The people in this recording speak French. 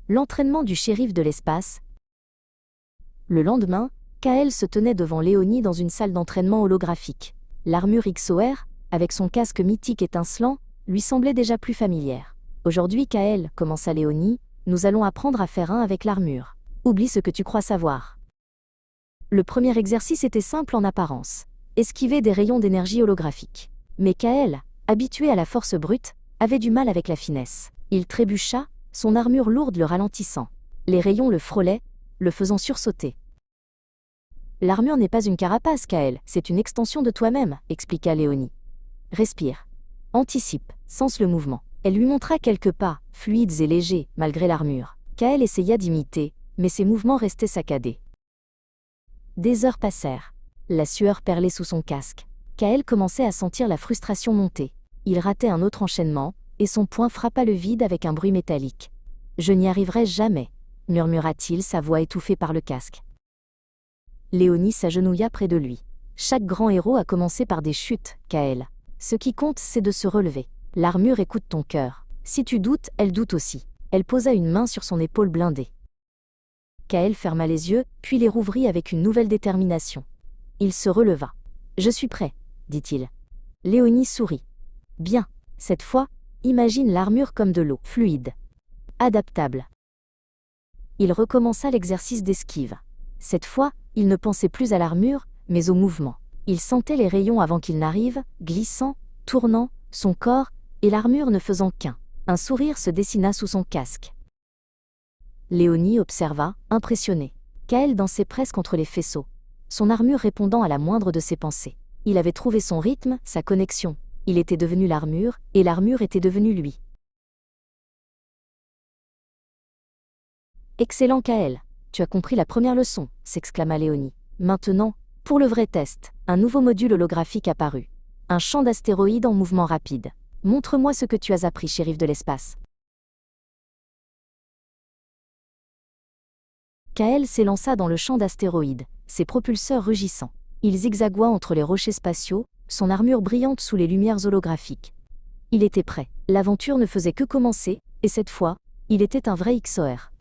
L'entraînement du shérif de l'espace. Le lendemain, Kael se tenait devant Léonie dans une salle d'entraînement holographique. L'armure XOR, avec son casque mythique étincelant, lui semblait déjà plus familière. Aujourd'hui, Kael, commença Léonie, nous allons apprendre à faire un avec l'armure. Oublie ce que tu crois savoir. Le premier exercice était simple en apparence. Esquiver des rayons d'énergie holographique. Mais Kael, habitué à la force brute, avait du mal avec la finesse. Il trébucha, son armure lourde le ralentissant. Les rayons le frôlaient, le faisant sursauter. L'armure n'est pas une carapace, Kael, c'est une extension de toi-même, expliqua Léonie. Respire. Anticipe, sens le mouvement. Elle lui montra quelques pas, fluides et légers, malgré l'armure. Kael essaya d'imiter, mais ses mouvements restaient saccadés. Des heures passèrent. La sueur perlait sous son casque. Kael commençait à sentir la frustration monter. Il ratait un autre enchaînement, et son poing frappa le vide avec un bruit métallique. « Je n'y arriverai jamais », murmura-t-il, sa voix étouffée par le casque. Léonie s'agenouilla près de lui. Chaque grand héros a commencé par des chutes, Kael. Ce qui compte, c'est de se relever. L'armure écoute ton cœur. Si tu doutes, elle doute aussi. Elle posa une main sur son épaule blindée. Kael ferma les yeux, puis les rouvrit avec une nouvelle détermination. Il se releva. « Je suis prêt, » dit-il. Léonie sourit. « Bien, cette fois, imagine l'armure comme de l'eau, fluide, adaptable. » Il recommença l'exercice d'esquive. Cette fois, il ne pensait plus à l'armure, mais au mouvement. Il sentait les rayons avant qu'ils n'arrivent, glissant, tournant, son corps, et l'armure ne faisant qu'un. Un sourire se dessina sous son casque. Léonie observa, impressionnée. Kael dansait presque entre les faisceaux, son armure répondant à la moindre de ses pensées. Il avait trouvé son rythme, sa connexion. Il était devenu l'armure, et l'armure était devenue lui. « Excellent, Kael. Tu as compris la première leçon, » s'exclama Léonie. Maintenant, pour le vrai test, un nouveau module holographique apparut. Un champ d'astéroïdes en mouvement rapide. Montre-moi ce que tu as appris, shérif de l'espace. Kael s'élança dans le champ d'astéroïdes, ses propulseurs rugissants. Il zigzagua entre les rochers spatiaux, son armure brillante sous les lumières holographiques. Il était prêt. L'aventure ne faisait que commencer, et cette fois, il était un vrai XOR.